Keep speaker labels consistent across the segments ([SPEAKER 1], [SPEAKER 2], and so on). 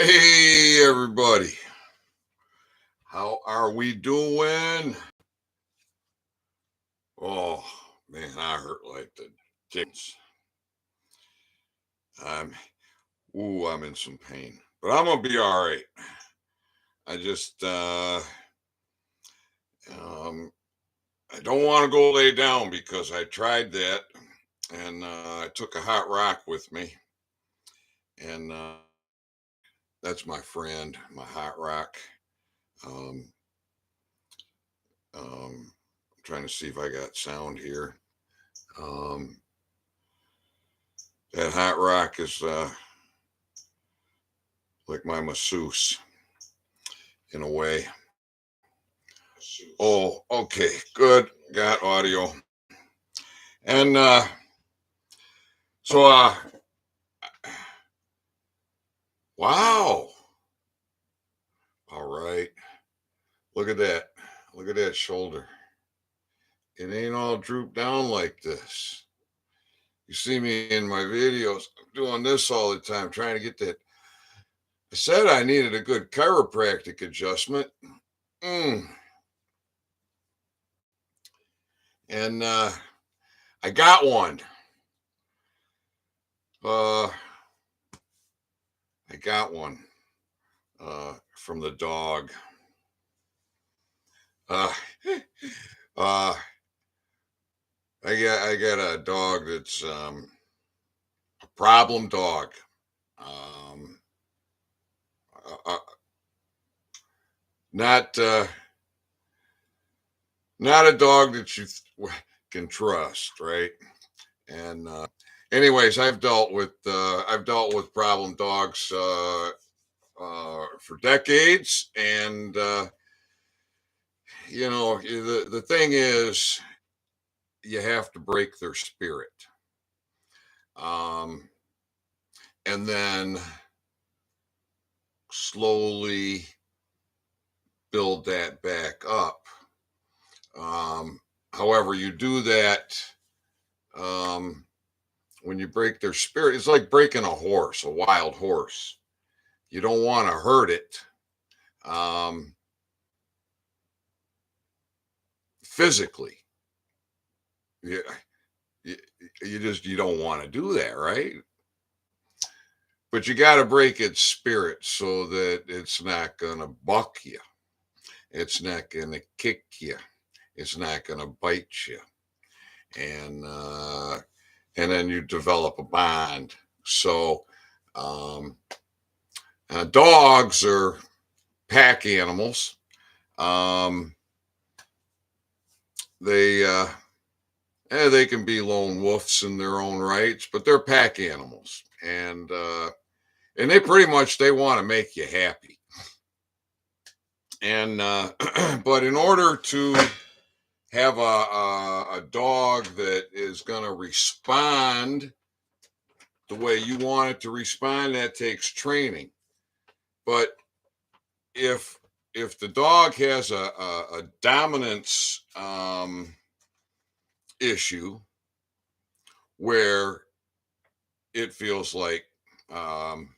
[SPEAKER 1] Hey, everybody. How are we doing? Oh, man, I hurt like the chickens. I'm, I'm in some pain, but I'm gonna be all right. I just, um, I don't want to go lay down because I tried that, and I took a hot rock with me, and that's my friend, my hot rock. Um, I'm trying to see if I got sound here. Um, that hot rock is like my masseuse in a way. Oh, okay, good. Got audio. And so wow. All right. Look at that. Look at that shoulder. It ain't all drooped down like this. You see me in my videos. I'm doing this all the time, trying to get that. I said I needed a good chiropractic adjustment. Mm. And I got one. Uh I got one from the dog. Uh, uh, I got a dog that's a problem dog. Um, uh, uh, not not a dog that you can trust, right? And anyways, I've dealt with problem dogs for decades, and the thing is, you have to break their spirit. Um, and then slowly build that back up. However, you do that when you break their spirit. It's like breaking a horse, a wild horse. You don't want to hurt it um, physically. You, you, you don't want to do that, right? But you got to break its spirit so that it's not going to buck you. It's not going to kick you. It's not going to bite you. And then you develop a bond. So um, dogs are pack animals. Um, they can be lone wolves in their own rights, but they're pack animals, and they pretty much they want to make you happy. And but in order to have a dog that is going to respond the way you want it to respond, that takes training. But if the dog has a dominance issue where it feels like I'm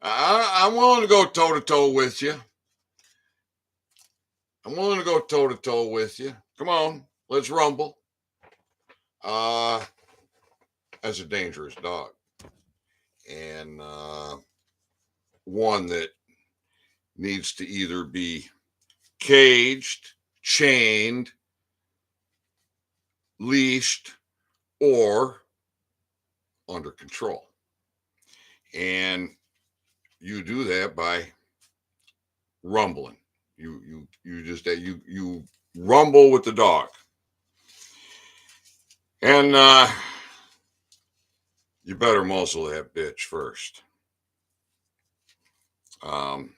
[SPEAKER 1] willing to go toe to toe with you. I'm willing to go toe to toe with you. Come on, let's rumble. Uh, that's a dangerous dog, and one that needs to either be caged, chained, leashed, or under control. And you do that by rumbling. You rumble with the dog, and you better muzzle that bitch first. Um,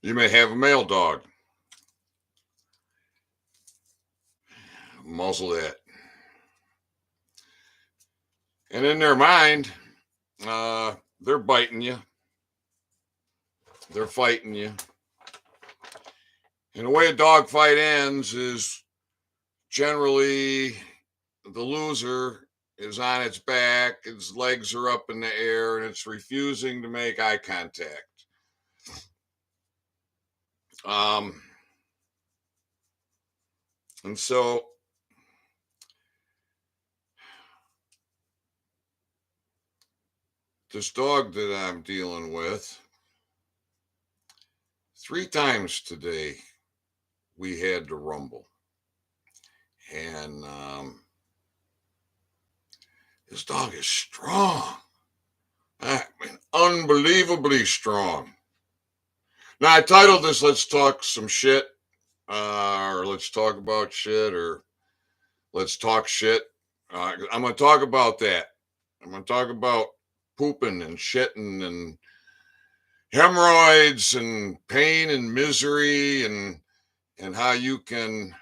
[SPEAKER 1] you may have a male dog. Muzzle that, and in their mind, they're biting you, they're fighting you. And the way a dog fight ends is generally the loser is on its back, its legs are up in the air, and it's refusing to make eye contact. Um, and so this dog that I'm dealing with, 3 times today, we had to rumble. And this dog is strong. I mean, unbelievably strong. Now, I titled this Let's Talk Some Shit, or Let's Talk About Shit, or Let's Talk Shit. I'm going to talk about that. I'm going to talk about pooping and shitting and hemorrhoids and pain and misery and how you can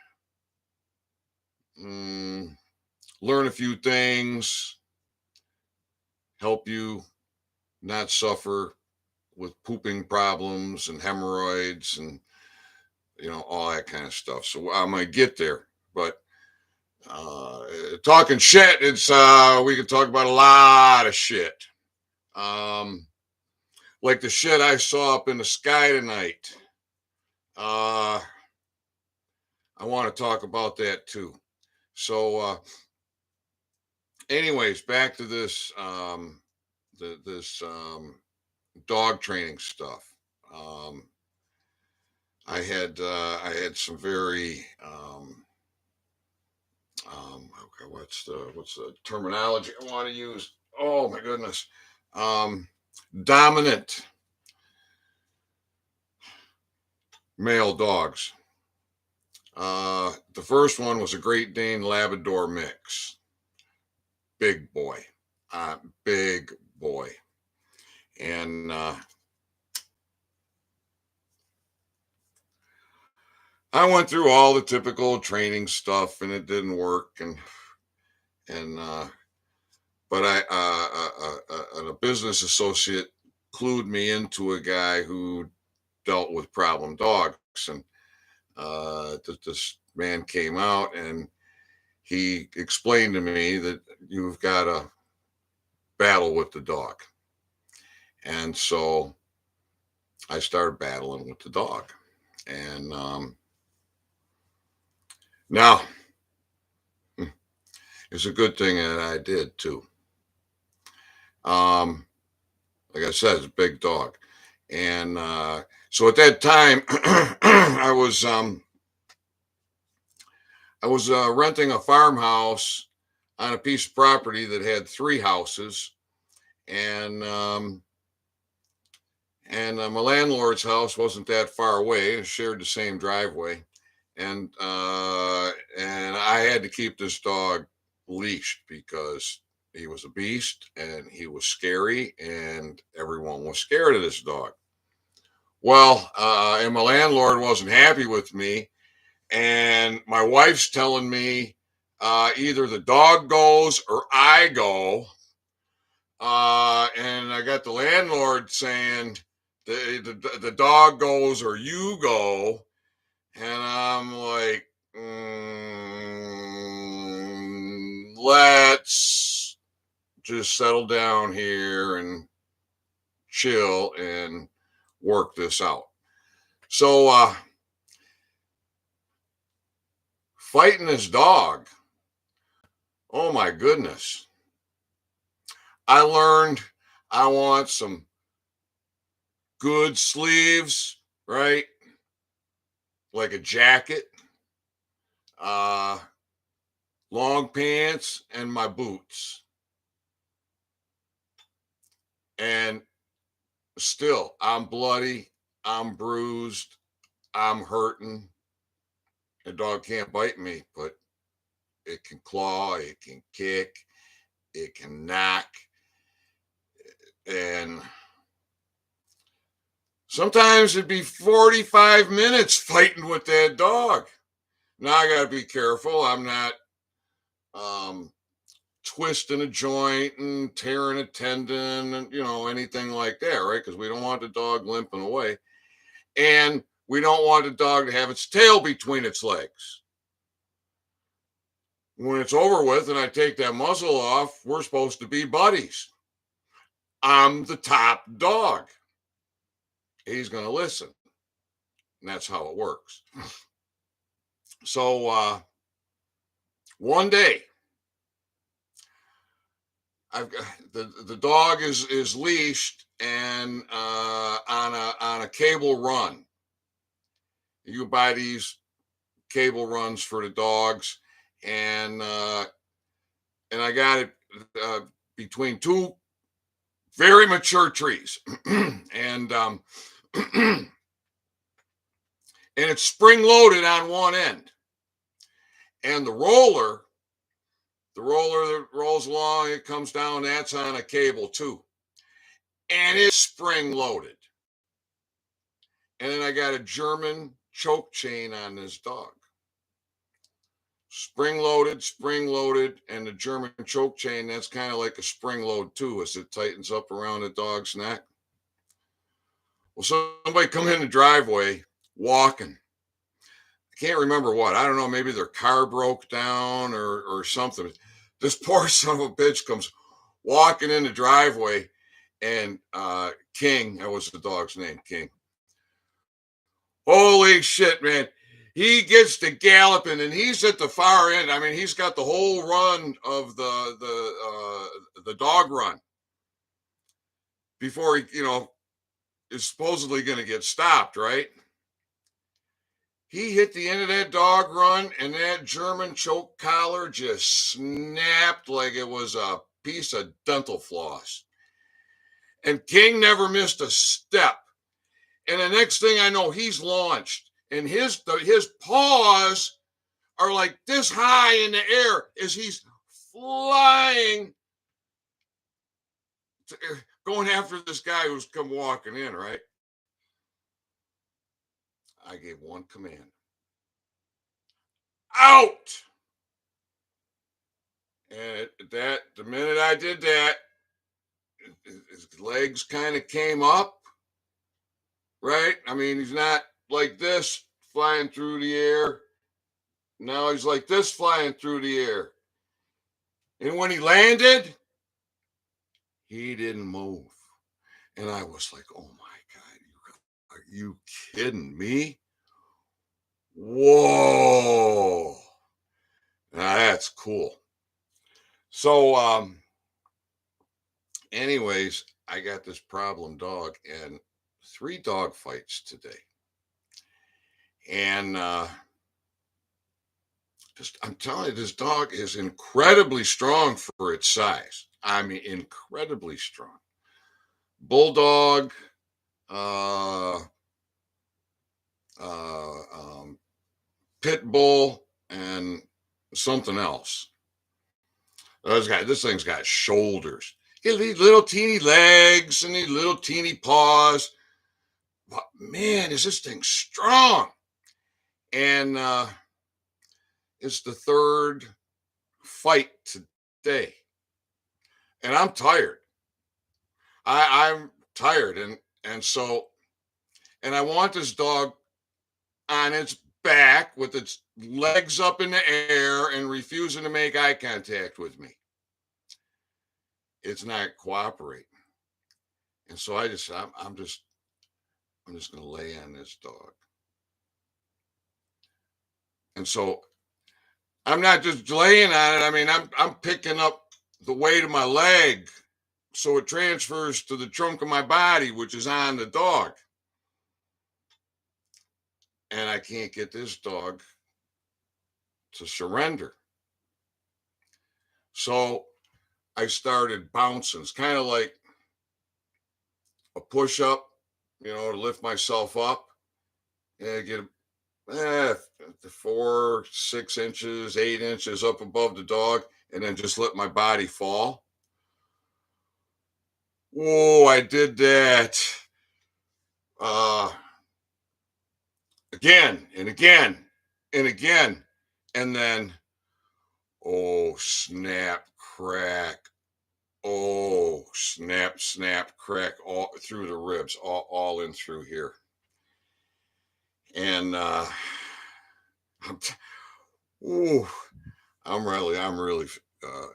[SPEAKER 1] learn a few things, help you not suffer with pooping problems and hemorrhoids and all that kind of stuff. So I'm gonna get there, but talking shit, it's we could talk about a lot of shit. Like the shit I saw up in the sky tonight. I want to talk about that too. So anyways, back to this this dog training stuff. I had some very okay, what's the terminology I want to use? Oh my goodness. Dominant male dogs. The first one was a Great Dane Labrador mix. Big boy. Big boy. And I went through all the typical training stuff and it didn't work. But a business associate clued me into a guy who dealt with problem dogs. And this man came out and he explained to me that you've got to battle with the dog. And so I started battling with the dog. And now it's a good thing that I did too. Like I said, it's a big dog. And so at that time, I was renting a farmhouse on a piece of property that had 3 houses, and my landlord's house wasn't that far away. It shared the same driveway, and I had to keep this dog leashed because he was a beast and he was scary, and everyone was scared of this dog. Well, and my landlord wasn't happy with me, and my wife's telling me either the dog goes or I go. And I got the landlord saying the dog goes or you go. And I'm like, let's just settle down here and chill and work this out. So, fighting this dog, oh my goodness. I learned I want some good sleeves, right? Like a jacket, long pants, and my boots. And still, I'm bloody, I'm bruised, I'm hurting. The dog can't bite me, but it can claw, it can kick, it can knock. And sometimes it'd be 45 minutes fighting with that dog. Now I got to be careful. I'm not twisting a joint and tearing a tendon and, anything like that, right? Because we don't want the dog limping away. And we don't want the dog to have its tail between its legs. When it's over with and I take that muzzle off, we're supposed to be buddies. I'm the top dog. He's going to listen. And that's how it works. So one day, I've got the dog is leashed and on a cable run. You buy these cable runs for the dogs, and I got it between two very mature trees, and and it's spring loaded on one end, and the roller that rolls along, it comes down, that's on a cable too, and it's spring loaded. And then I got a German choke chain on this dog. Spring loaded, and the German choke chain, that's kind of like a spring load too, as it tightens up around the dog's neck. Well, somebody come in the driveway walking. I can't remember what. I don't know, maybe their car broke down or something. This poor son of a bitch comes walking in the driveway, and King, that was the dog's name, King. Holy shit, man. He gets to galloping, and he's at the far end. I mean, he's got the whole run of the dog run before he, is supposedly going to get stopped, right? He hit the end of that dog run, and that German choke collar just snapped like it was a piece of dental floss. And King never missed a step. And the next thing I know, he's launched, and his paws are like this high in the air as he's flying, going after this guy who's come walking in, right? I gave one command. Out! And the minute I did that, his legs kind of came up, right? I mean, he's not like this flying through the air. Now he's like this flying through the air. And when he landed, he didn't move. And I was like, oh my God, are you kidding me? Whoa. Now that's cool. So, anyways, I got this problem dog and 3 dog fights today. And I'm telling you, this dog is incredibly strong for its size. I mean, incredibly strong. Bulldog, pit bull, and something else. This thing's got shoulders. These little teeny legs and these little teeny paws. But man, is this thing strong. And it's the 3rd fight today. And I'm tired. I'm tired. And I want this dog on its back with its legs up in the air and refusing to make eye contact with me. It's not cooperating. And so I'm just going to lay on this dog. And so I'm not just laying on it. I mean, I'm picking up the weight of my leg so it transfers to the trunk of my body, which is on the dog. And I can't get this dog to surrender. So I started bouncing. It's kind of like a push up, to lift myself up and get 4, 6 inches, 8 inches up above the dog, and then just let my body fall. Whoa, I did that. Again and again and again. And then, oh, snap, crack. Oh, snap, crack, all through the ribs, all in through here. And I'm really. Uh,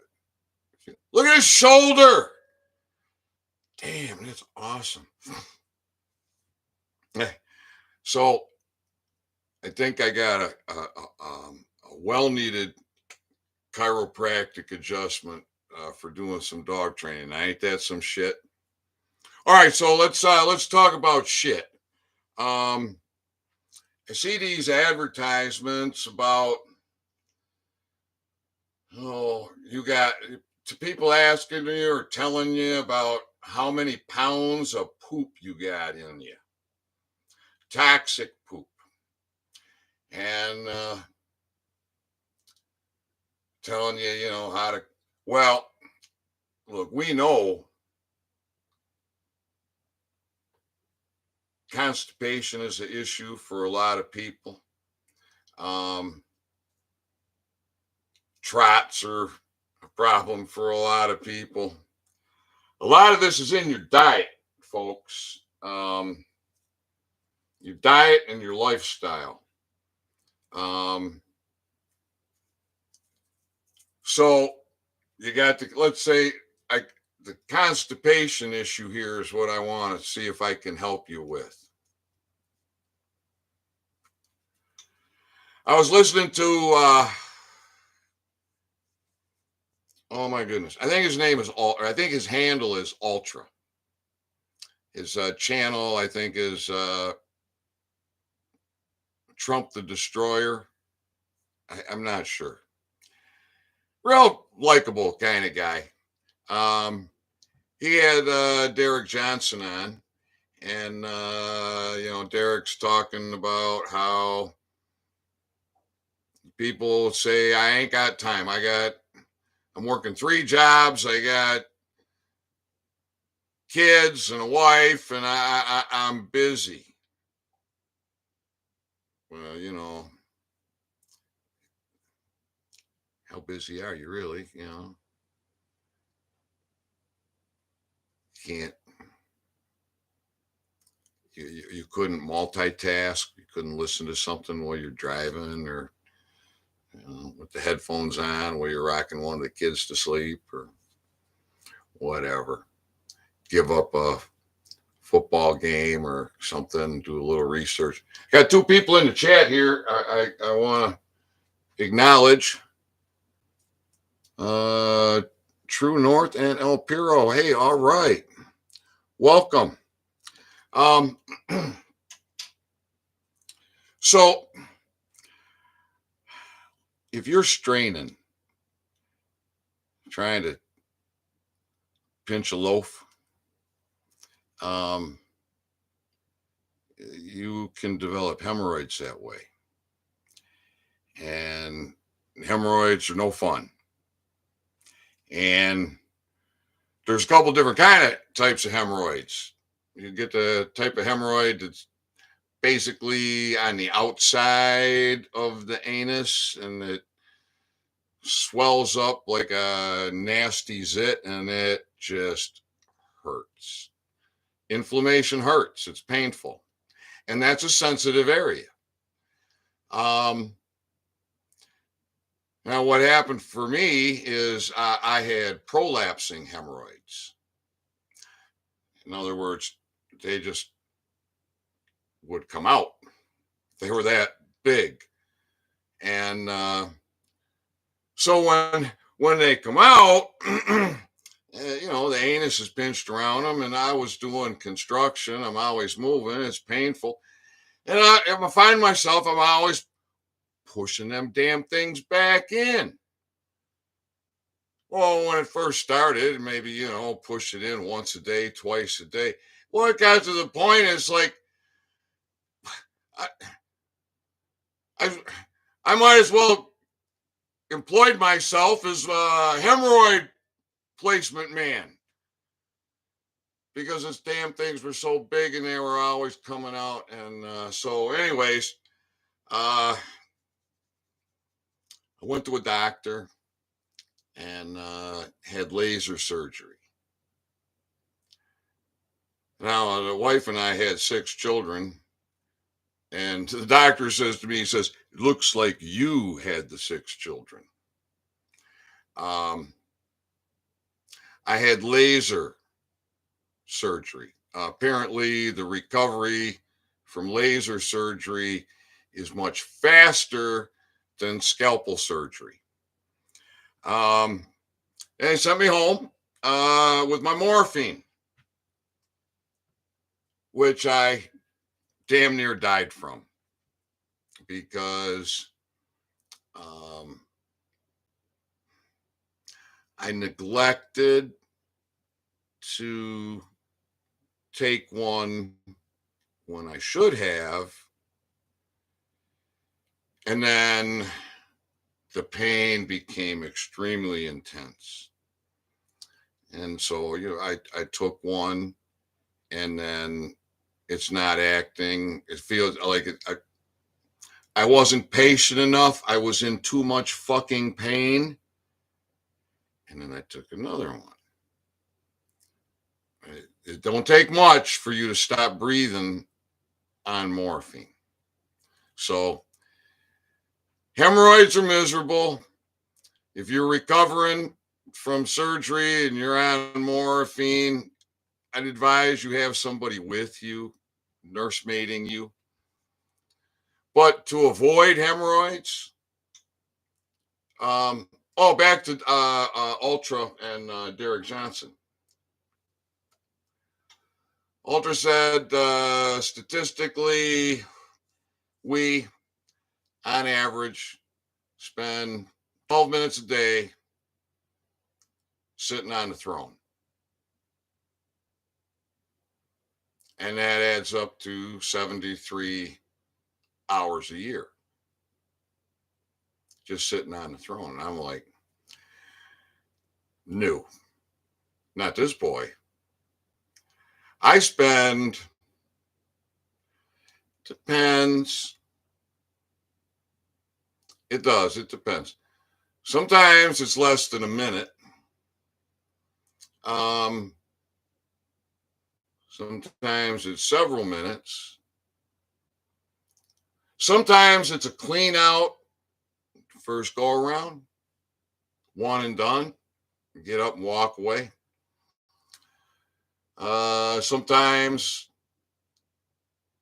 [SPEAKER 1] Look at his shoulder. Damn, that's awesome. Eh, So I think I got a well-needed chiropractic adjustment for doing some dog training. Ain't that some shit? All right, so let's talk about shit. Um, I see these advertisements about, you got to people asking you or telling you about how many pounds of poop you got in you, toxic poop, and telling you, how to. Well, look, we know constipation is an issue for a lot of people. Um, Trots are a problem for a lot of people. A lot of this is in your diet, folks. Your diet and your lifestyle. Um, so you got to, let's say, I, the constipation issue here is what I want to see if I can help you with. I was listening to, oh my goodness, I think his name is, I think his handle is Ultra. His channel, I think, is Trump the Destroyer. I'm not sure. Real likable kind of guy. He had Derek Johnson on, and Derek's talking about how people say, I ain't got time. I'm working 3 jobs. I got kids and a wife, and I'm busy. Well, how busy are you really? Can't. You couldn't multitask. You couldn't listen to something while you're driving, or with the headphones on while you're rocking one of the kids to sleep, or whatever. Give up a football game or something. Do a little research. Got 2 people in the chat here. I want to acknowledge. True North and El Piro. Hey, all right. Welcome. So if you're straining, trying to pinch a loaf, you can develop hemorrhoids that way. And hemorrhoids are no fun. And there's a couple different kind of types of hemorrhoids. You get the type of hemorrhoid that's basically on the outside of the anus, and it swells up like a nasty zit, and it just hurts. Inflammation hurts. It's painful. And that's a sensitive area. Now, what happened for me is I had prolapsing hemorrhoids. In other words, they just would come out. They were that big. And so when they come out, the anus is pinched around them, and I was doing construction. I'm always moving. It's painful. And I find myself, I'm always pushing them damn things back in. Well, when it first started, maybe, push it in once a day, twice a day. Well, it got to the point, it's like, I might as well employed myself as a hemorrhoid placement man, because those damn things were so big and they were always coming out. And so anyways, I went to a doctor and had laser surgery. Now, the wife and I had 6 children, and the doctor says to me, he says, it looks like you had the 6 children. Um, I had laser surgery. Apparently, the recovery from laser surgery is much faster than scalpel surgery. And they sent me home with my morphine, which I damn near died from because um, I neglected to take one when I should have. And then the pain became extremely intense. And so, I took one and then it's not acting. It feels like I wasn't patient enough. I was in too much fucking pain. And then I took another one. It don't take much for you to stop breathing on morphine. So hemorrhoids are miserable. If you're recovering from surgery and you're on morphine, I'd advise you have somebody with you, nursemaiding you. But to avoid hemorrhoids, back to Ultra and Derek Johnson. Ultra said statistically, we, on average, spend 12 minutes a day sitting on the throne. And that adds up to 73 hours a year. Just sitting on the throne. And I'm like, no, not this boy. I spend, depends. It does. It depends. Sometimes it's less than a minute. Sometimes it's several minutes. Sometimes it's a clean out first go around, one and done, get up and walk away. Sometimes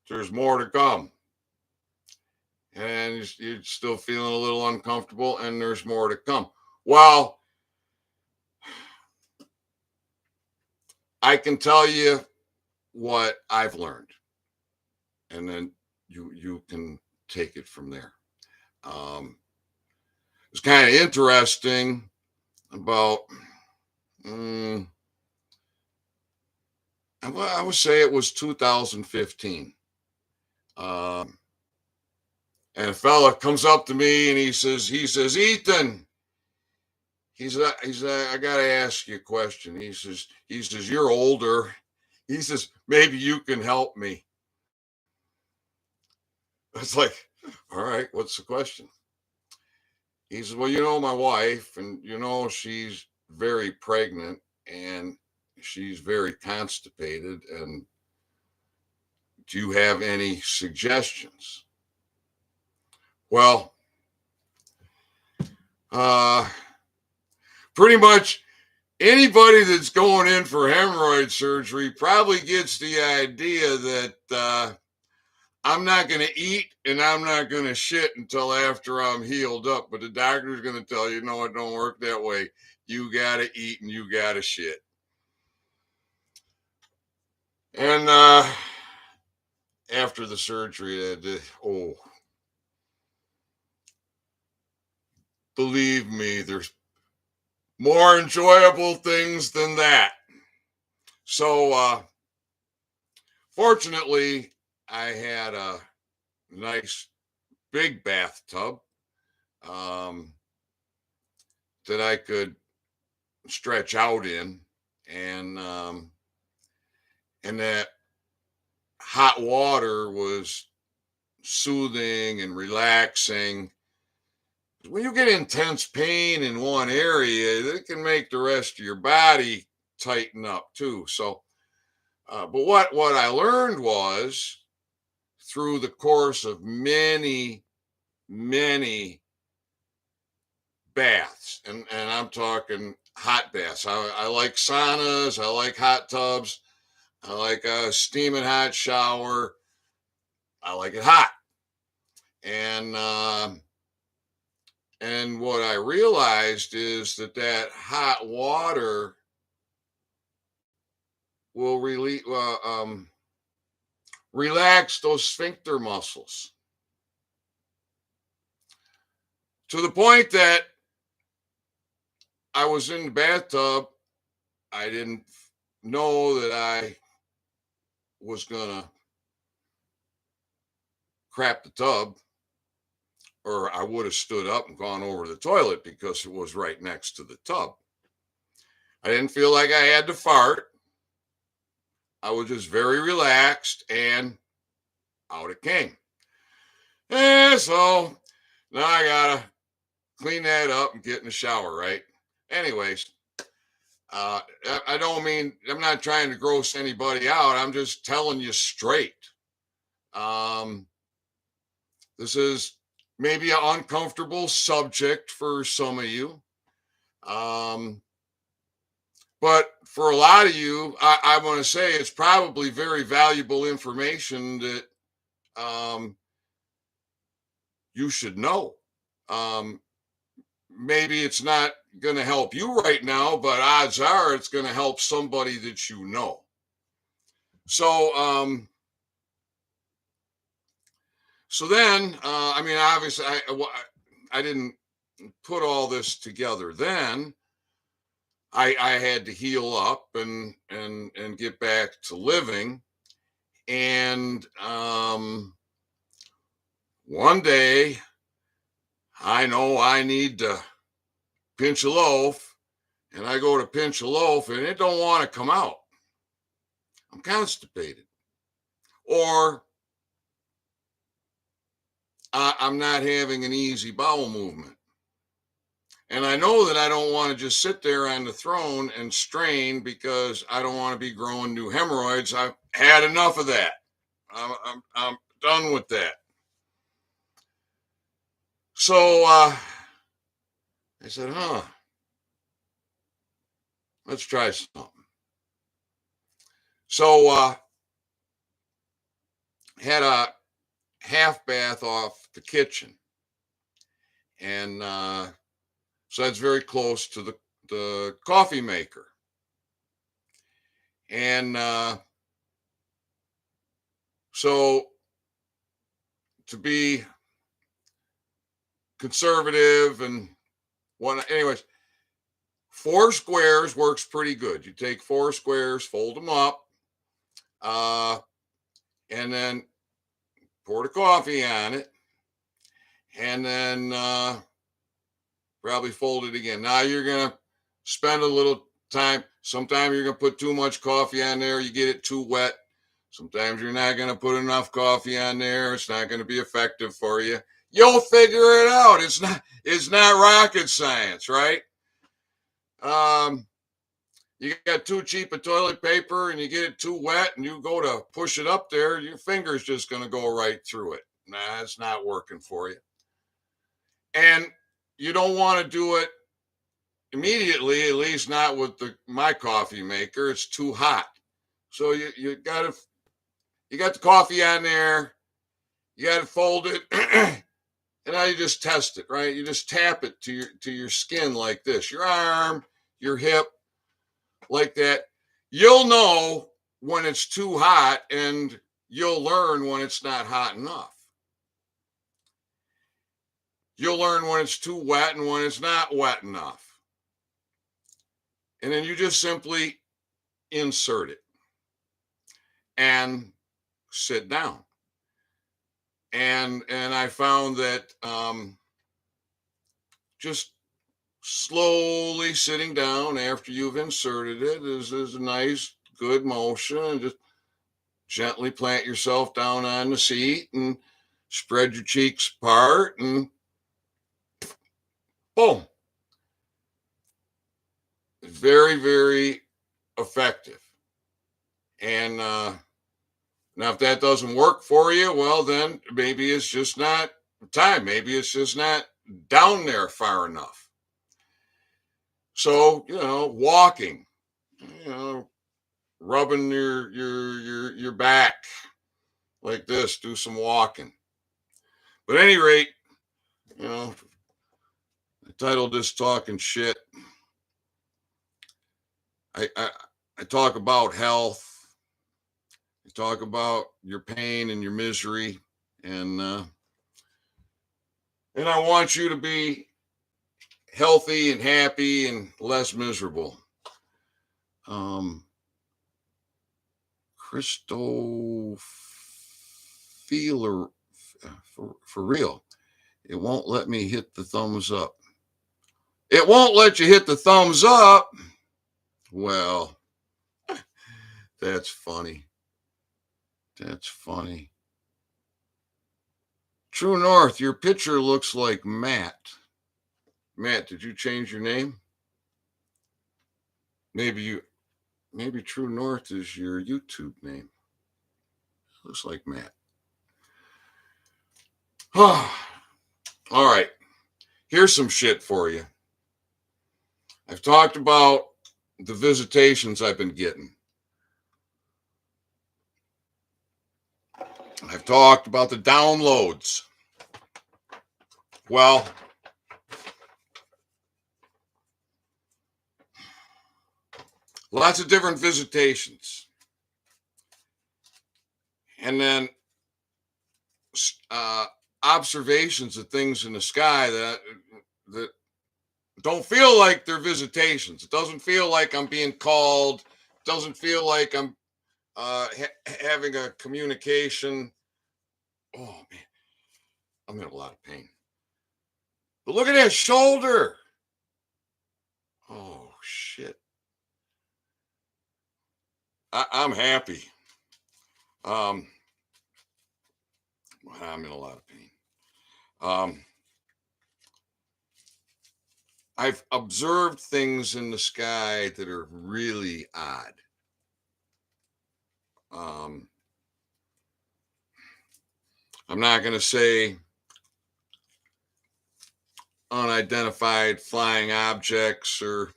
[SPEAKER 1] there's more to come and you're still feeling a little uncomfortable and there's more to come. Well, I can tell you what I've learned and then you can take it from there. It's kind of interesting about, I would say it was 2015. And a fella comes up to me and he says, Ethan, I got to ask you a question. He says, you're older. He says, maybe you can help me. It's like, all right, what's the question? He says, well, my wife, and she's very pregnant and she's very constipated. And do you have any suggestions? Well, pretty much anybody that's going in for hemorrhoid surgery probably gets the idea that I'm not going to eat and I'm not going to shit until after I'm healed up. But the doctor's going to tell you, no, it don't work that way. You got to eat and you got to shit. And after the surgery, believe me, there's more enjoyable things than that. So, fortunately, I had a nice big bathtub that I could stretch out in, and that hot water was soothing and relaxing. When you get intense pain in one area, it can make the rest of your body tighten up too. So, but what I learned was through the course of many baths, and I'm talking hot baths. I like saunas. I like hot tubs. I like a steaming hot shower. I like it hot. And and what I realized is that that hot water will really relax those sphincter muscles to the point that I was in the bathtub. I didn't know that I was gonna crap the tub, or I would have stood up and gone over to the toilet because it was right next to the tub. I didn't feel like I had to fart. I was just very relaxed, and out it came. And so now I gotta clean that up and get in the shower, right? Anyways, I don't mean, I'm not trying to gross anybody out. I'm just telling you straight. Um, this is maybe an uncomfortable subject for some of you. Um, but for a lot of you, I want to say it's probably very valuable information that um, you should know. Um, Maybe it's not going to help you right now, but odds are it's going to help somebody that you know. So, so then, I mean, obviously, I didn't put all this together then. I had to heal up and get back to living. And one day, I know I need to pinch a loaf, and I go to pinch a loaf, and it don't want to come out. I'm constipated, or I'm not having an easy bowel movement. And I know that I don't want to just sit there on the throne and strain because I don't want to be growing new hemorrhoids. I've had enough of that. I'm done with that. So I said, let's try something. So had a half bath off the kitchen. And so that's very close to the coffee maker. And so to be conservative and anyways, 4 squares works pretty good. You take 4 squares, fold them up, and then pour the coffee on it, and then probably fold it again. Now you're going to spend a little time. Sometimes you're going to put too much coffee on there. You get it too wet. Sometimes you're not going to put enough coffee on there. It's not going to be effective for you. You'll figure it out. It's not rocket science, right? You got too cheap a toilet paper and you get it too wet and you go to push it up there, your finger's just going to go right through it. Nah, it's not working for you. And you don't want to do it immediately, at least not with my coffee maker. It's too hot. So you got the coffee on there. You got to fold it. And now you just test it, right? You just tap it to your skin like this, your arm, your hip, like that. You'll know when it's too hot, and you'll learn when it's not hot enough. You'll learn when it's too wet and when it's not wet enough. And then you just simply insert it and sit down. And I found that just slowly sitting down after you've inserted it is a nice, good motion, and just gently plant yourself down on the seat and spread your cheeks apart, and boom. Very, very effective. And now, if that doesn't work for you, well, then maybe it's just not time. Maybe it's just not down there far enough. So, walking, you know, rubbing your back like this, do some walking. But at any rate, you know, I titled this "Talking Shit." I I talk about health. I talk about your pain and your misery, and I want you to be healthy and happy and less miserable. Um, Crystal Feeler, for real. It won't let me hit the thumbs up. It won't let you hit the thumbs up. Well, that's funny. That's funny. True North, your picture looks like Matt. Matt, did you change your name? Maybe maybe True North is your YouTube name. Looks like Matt. All right. Here's some shit for you. I've talked about the visitations I've been getting. I've talked about the downloads. Well, lots of different visitations. And then observations of things in the sky that don't feel like they're visitations. It doesn't feel like I'm being called. It doesn't feel like I'm having a communication. Oh man, I'm in a lot of pain. But look at that shoulder. Oh shit. I'm happy. Um, I'm in a lot of pain. Um, I've observed things in the sky that are really odd. Um, I'm not going to say unidentified flying objects, or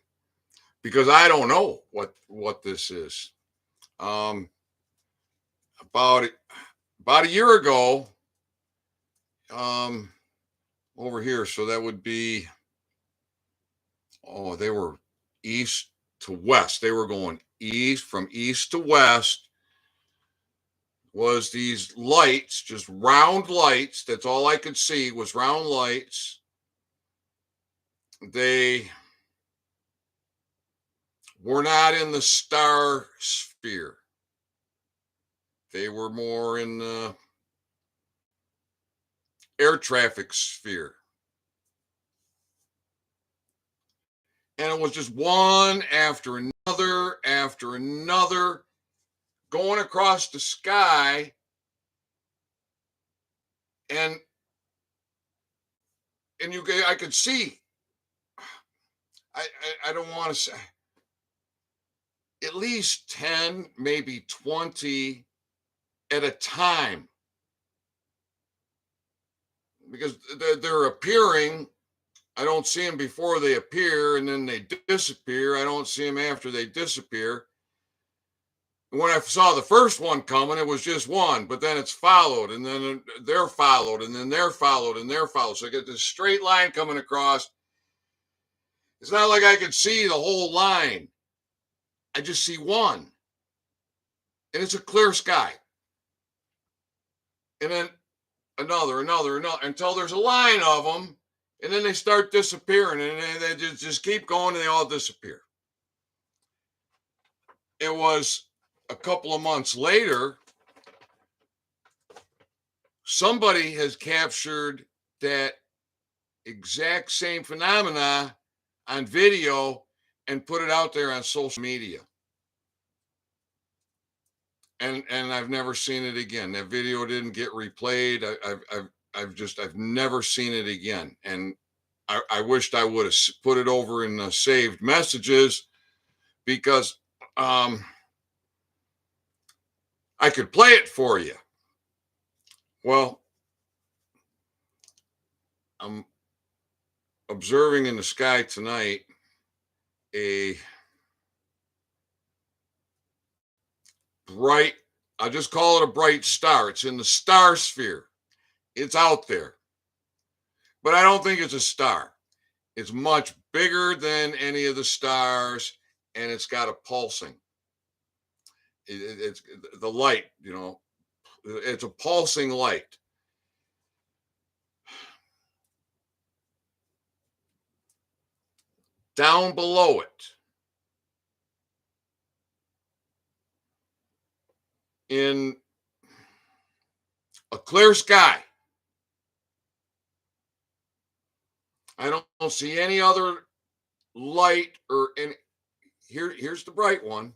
[SPEAKER 1] because I don't know what this is. Um, about about a year ago, um, over here, so that would be, they were east to west. They were going east, from east to west. Was these lights, just round lights? That's all I could see was round lights. They were not in the star sphere. They were more in the air traffic sphere. And it was just one after another going across the sky. And I could see, I don't want to say, at least 10, maybe 20 at a time, because they're appearing. I don't see them before they appear, and then they disappear. I don't see them after they disappear. And when I saw the first one coming, it was just one, but then it's followed, and then they're followed, and then they're followed, and they're followed. So I get this straight line coming across. It's not like I could see the whole line. I just see one, and it's a clear sky. And then another, until there's a line of them, and then they start disappearing, and they just keep going, and they all disappear. It was a couple of months later, somebody has captured that exact same phenomena on video and put it out there on social media. And I've never seen it again. That video didn't get replayed. I've never seen it again. And I wished I would have put it over in the saved messages, because I could play it for you. Well, I'm observing in the sky tonight, a bright, I'll just call it a bright star. It's in the star sphere. It's out there. But I don't think it's a star. It's much bigger than any of the stars, and it's got a pulsing. It's the light, it's a pulsing light. Down below it, in a clear sky, I don't see any other light or any. Here's the bright one.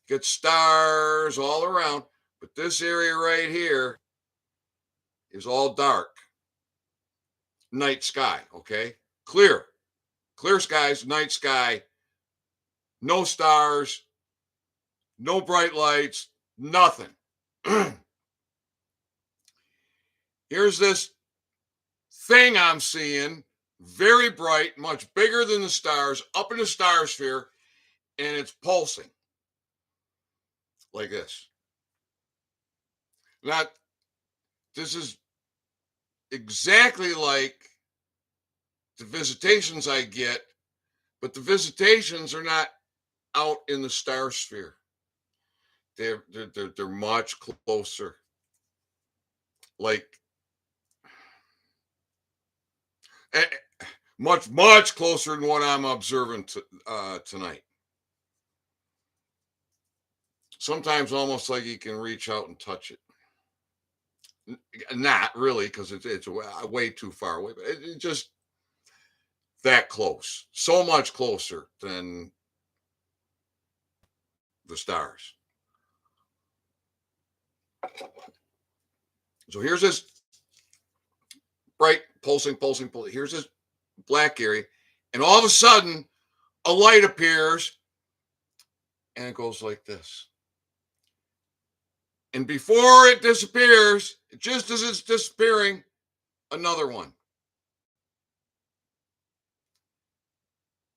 [SPEAKER 1] Get stars all around, but this area right here is all dark. Night sky, okay? Clear skies, night sky, no stars, no bright lights, nothing. Here's this thing I'm seeing, very bright, much bigger than the stars, up in the star sphere, and it's pulsing like this. Now, this is exactly like the visitations I get, but the visitations are not out in the star sphere. They're much closer. Like much closer than what I'm observing tonight. Sometimes almost like you can reach out and touch it. Not really, because it's way too far away, but it's just that close. So much closer than the stars. So here's this bright pulsing. Here's this black area, and all of a sudden a light appears and it goes like this. And before it disappears, just as it's disappearing, another one.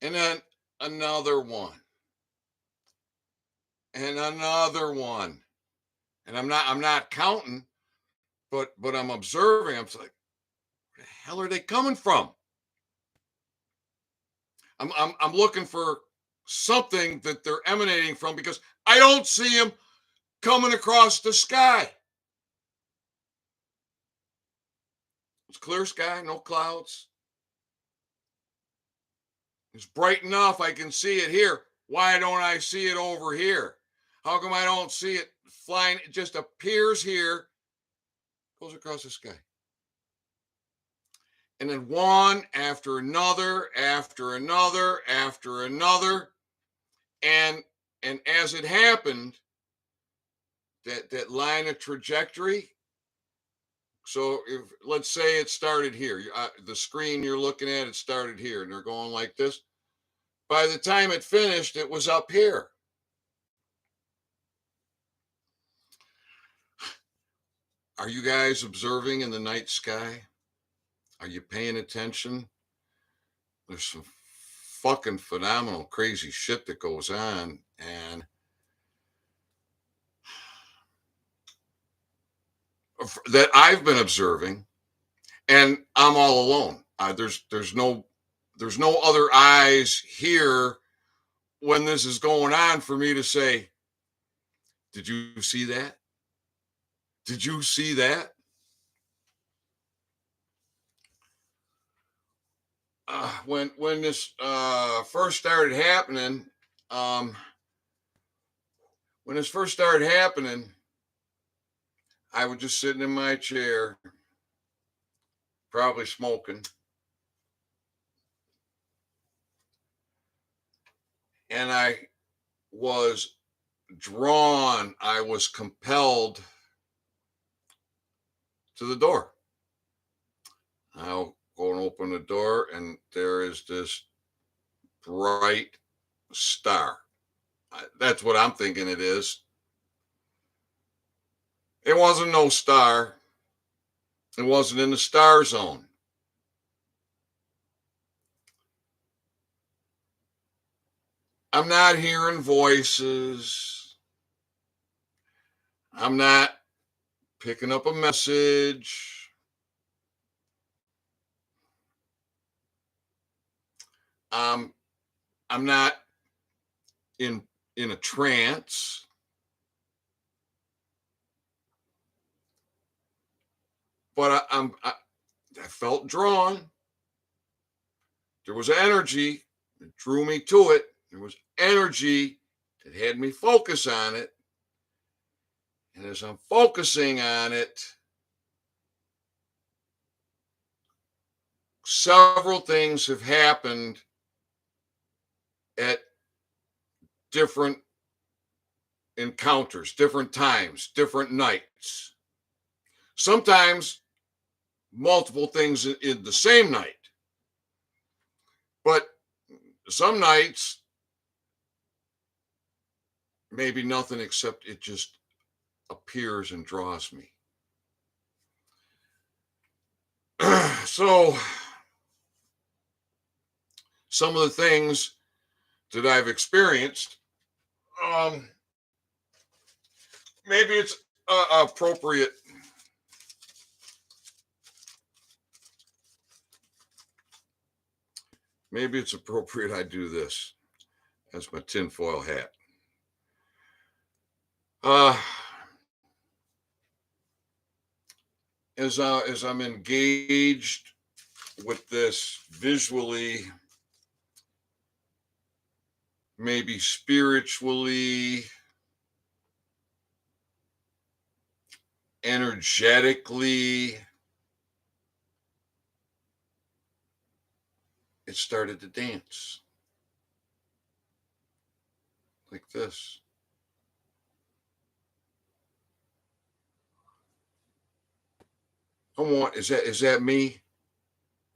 [SPEAKER 1] And then another one. And another one. And I'm not counting, but I'm observing. I'm like, where the hell are they coming from? I'm looking for something that they're emanating from, because I don't see them coming across the sky. It's clear sky, no clouds. It's bright enough I can see it here. Why don't I see it over here? How come I don't see it flying? It just appears here, goes across the sky. And then one after another, after another, after another. And as it happened, that line of trajectory. So if, let's say it started here, the screen you're looking at, it started here, and they're going like this. By the time it finished, it was up here. Are you guys observing in the night sky? Are you paying attention? There's some fucking phenomenal, crazy shit that goes on, and that I've been observing, and I'm all alone. There's no other eyes here when this is going on for me to say, did you see that? Did you see that? When this first started happening, I was just sitting in my chair, probably smoking, and I was drawn, I was compelled to the door. I'll go and open the door, and there is this bright star. That's what I'm thinking it is. It wasn't no star. It wasn't in the star zone. I'm not hearing voices. I'm not picking up a message. Um, I'm not in a trance. But I felt drawn. There was energy that drew me to it. There was energy that had me focus on it. And as I'm focusing on it, several things have happened at different encounters, different times, different nights. Sometimes multiple things in the same night. But some nights, maybe nothing except it just appears and draws me. So some of the things that I've experienced, um, maybe it's appropriate. Maybe it's appropriate I do this as my tinfoil hat. Uh, as I'm engaged with this visually, maybe spiritually, energetically, it started to dance like this. Is that me?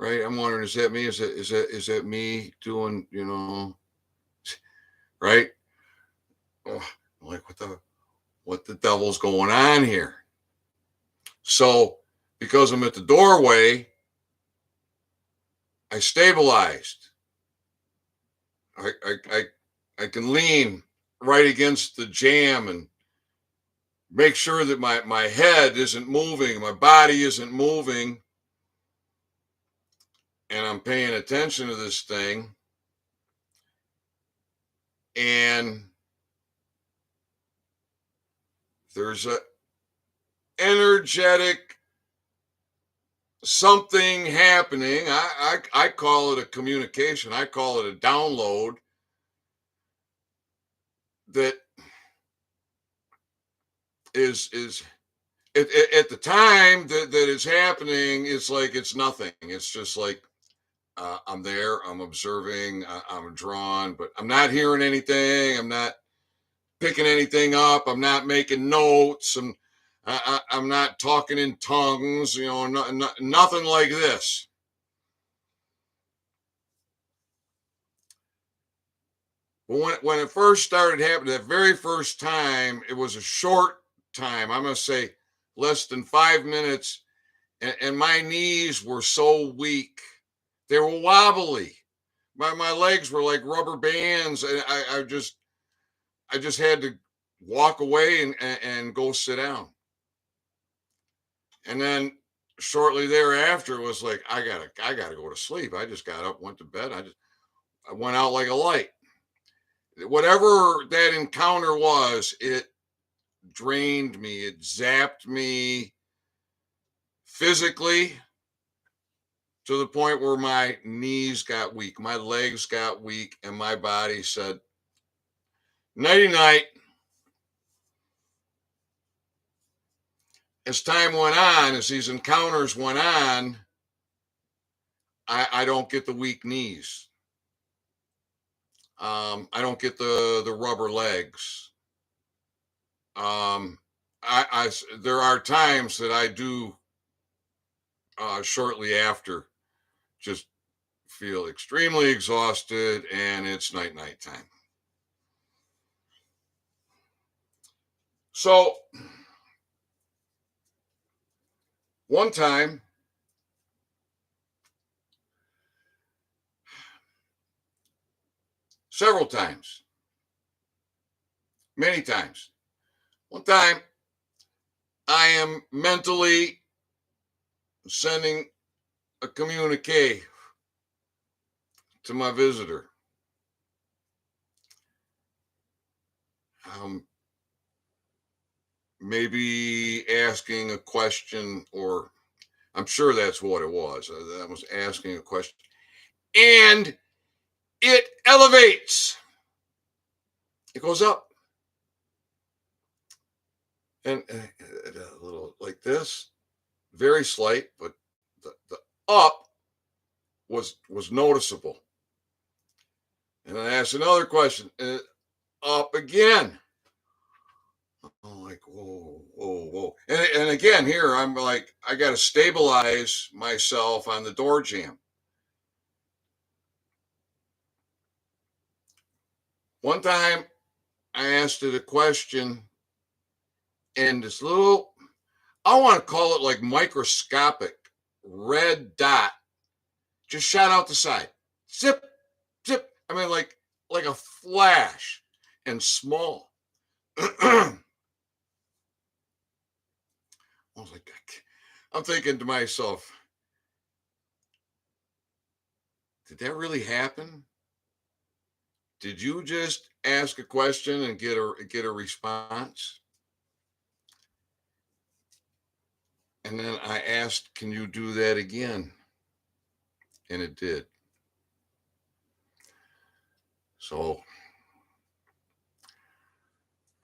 [SPEAKER 1] Right? I'm wondering, is that me? Is that me doing, right? Oh, like what the devil's going on here? So because I'm at the doorway, I stabilized. I can lean right against the jamb and make sure that my head isn't moving, my body isn't moving, and I'm paying attention to this thing. And there's a energetic something happening. I call it a communication. I call it a download that is at the time that it's happening. It's like it's nothing. It's just like I'm there. I'm observing. I'm drawn, but I'm not hearing anything. I'm not picking anything up. I'm not making notes. I'm not talking in tongues. Nothing like this. But when it first started happening, that very first time, it was a short time. I'm going to say less than 5 minutes. And my knees were so weak. They were wobbly. My legs were like rubber bands. And I just had to walk away and go sit down. And then shortly thereafter, it was like, I gotta go to sleep. I just got up, went to bed. I went out like a light. Whatever that encounter was, it drained me, it zapped me physically to the point where my knees got weak, my legs got weak, and my body said, nighty night. As time went on, as these encounters went on, I don't get the weak knees. I don't get the rubber legs. There are times that I do shortly after just feel extremely exhausted, and it's night time. So one time, several times, many times. One time, I am mentally sending a communique to my visitor. Um, Maybe asking a question, or I'm sure that's what it was. I was asking a question, and it elevates. It goes up, and a little like this, very slight, but the up was noticeable. And I asked another question, and up again. I'm like, whoa, whoa, whoa. And again, here, I'm like, I got to stabilize myself on the door jamb. One time, I asked it a question, and this little, I want to call it like microscopic red dot just shot out the side. Zip, zip. I mean, like a flash and small. I was like, I'm thinking to myself, did that really happen? Did you just ask a question and get a response? And then I asked, can you do that again? And it did. So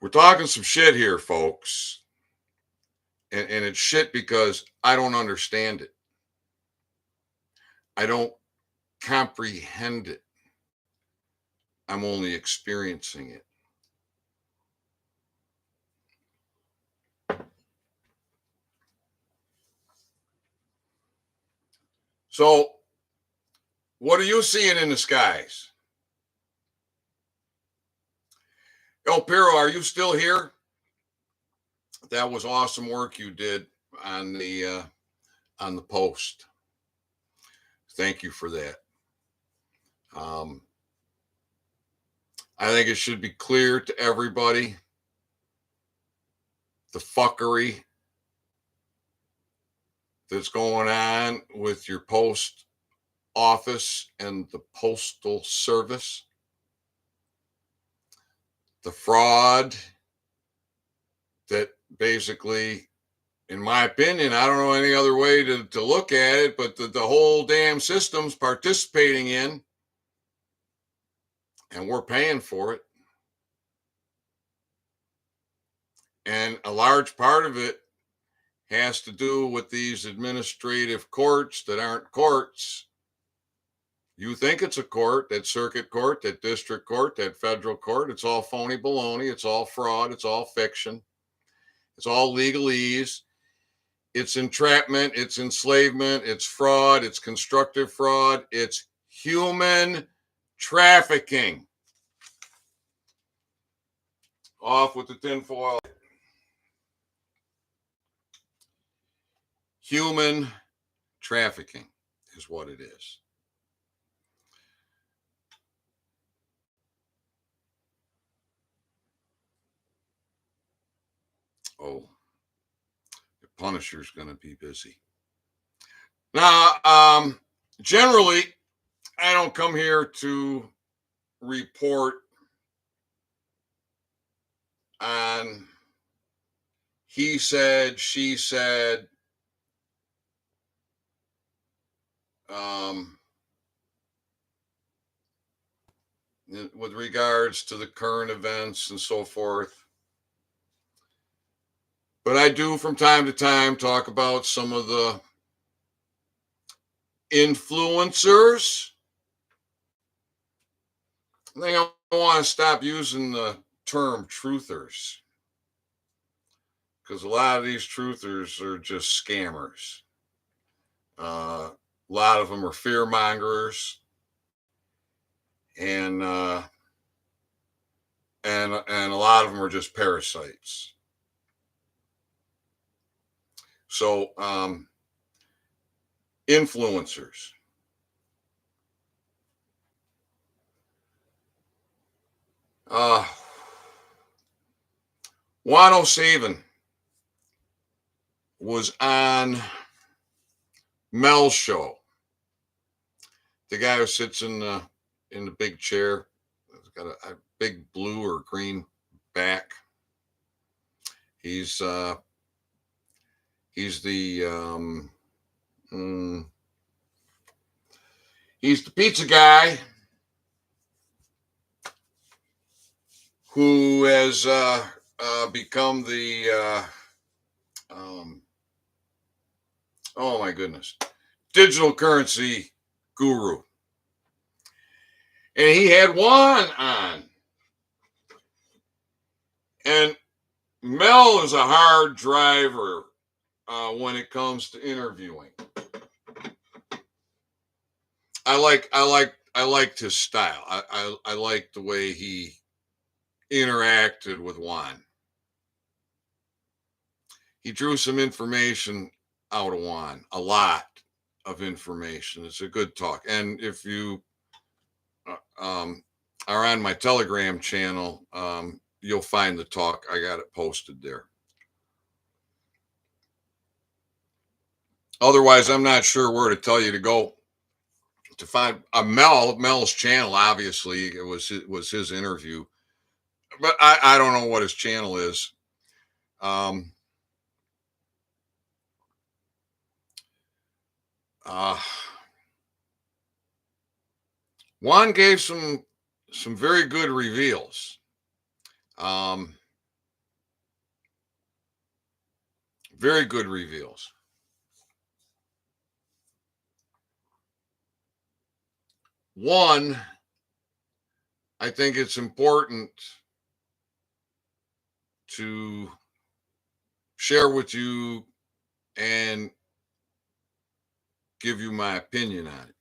[SPEAKER 1] we're talking some shit here, folks. And it's shit because I don't understand it. I don't comprehend it. I'm only experiencing it. So, what are you seeing in the skies? El Piro, are you still here? That was awesome work you did on the post. Thank you for that. I think it should be clear to everybody the fuckery that's going on with your post office and the postal service, the fraud that basically, in my opinion, I don't know any other way to look at it, but the whole damn system's participating in, and we're paying for it. And a large part of it has to do with these administrative courts that aren't courts. You think it's a court, that circuit court, that district court, that federal court. It's all phony baloney. It's all fraud. It's all fiction. It's all legalese. It's entrapment. It's enslavement. It's fraud. It's constructive fraud. It's human trafficking. Off with the tinfoil. Human trafficking is what it is. Oh, the Punisher's going to be busy. Now, generally, I don't come here to report on he said, she said, with regards to the current events and so forth. But I do from time to time talk about some of the influencers. I think I want to stop using the term truthers, because a lot of these truthers are just scammers. A lot of them are fear mongers, and a lot of them are just parasites. So, influencers. Uh, Juan O'Savin was on Mel's show. The guy who sits in the big chair, has got a big blue or green back. He's he's the he's the pizza guy who has become the oh my goodness, digital currency guru. And he had Juan on. And Mel is a hard driver when it comes to interviewing. I liked his style. I liked the way he interacted with Juan. He drew some information out of Juan, a lot of information. It's a good talk. And if you are on my Telegram channel, you'll find the talk. I got it posted there. Otherwise, I'm not sure where to tell you to go to find Mel's channel. Obviously, it was his interview, but I don't know what his channel is. Juan gave some very good reveals. Very good reveals. One, I think it's important to share with you and give you my opinion on it.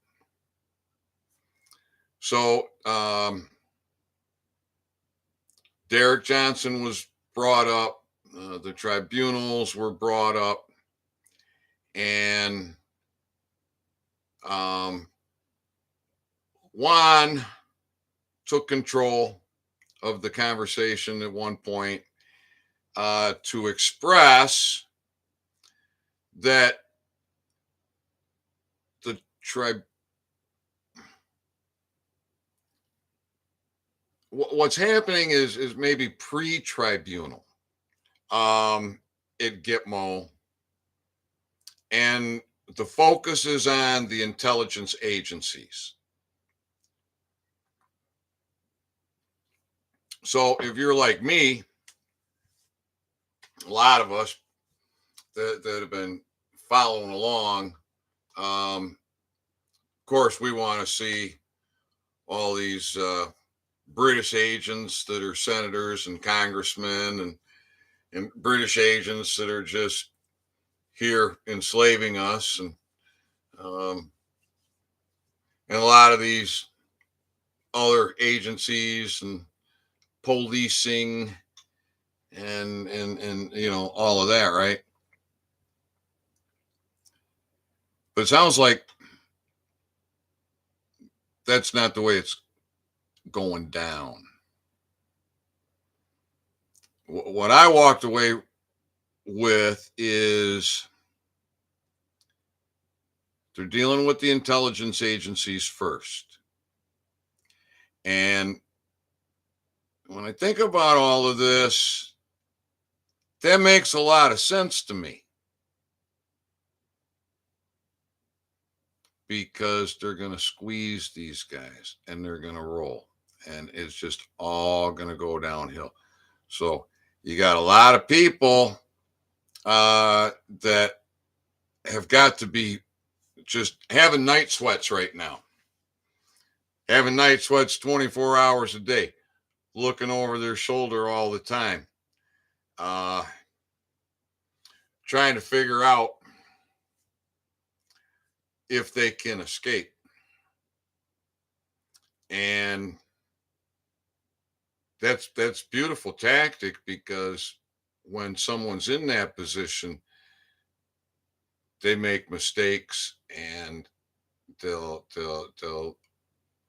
[SPEAKER 1] So, Derek Johnson was brought up, the tribunals were brought up, and Juan took control of the conversation at one point to express that the what's happening is maybe pre-tribunal at Gitmo, and the focus is on the intelligence agencies. So if you're like me, a lot of us that have been following along, of course, we want to see all these British agents that are senators and congressmen, and British agents that are just here enslaving us, and a lot of these other agencies and policing and all of that, right? But it sounds like that's not the way it's going down. What I walked away with is they're dealing with the intelligence agencies first. And when I think about all of this, that makes a lot of sense to me, because they're going to squeeze these guys and they're going to roll, and it's just all going to go downhill. So you got a lot of people that have got to be just having night sweats right now, having night sweats 24 hours a day, looking over their shoulder all the time, trying to figure out if they can escape. And that's beautiful tactic, because when someone's in that position, they make mistakes, and they'll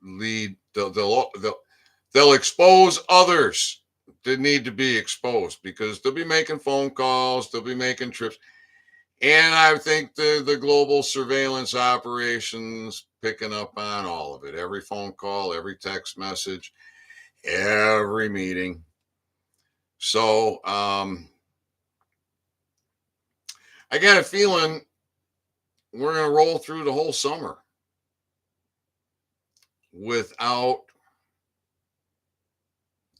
[SPEAKER 1] lead, they'll expose others that need to be exposed, because they'll be making phone calls, they'll be making trips. And I think the global surveillance operations picking up on all of it, every phone call, every text message, every meeting. So I got a feeling we're going to roll through the whole summer without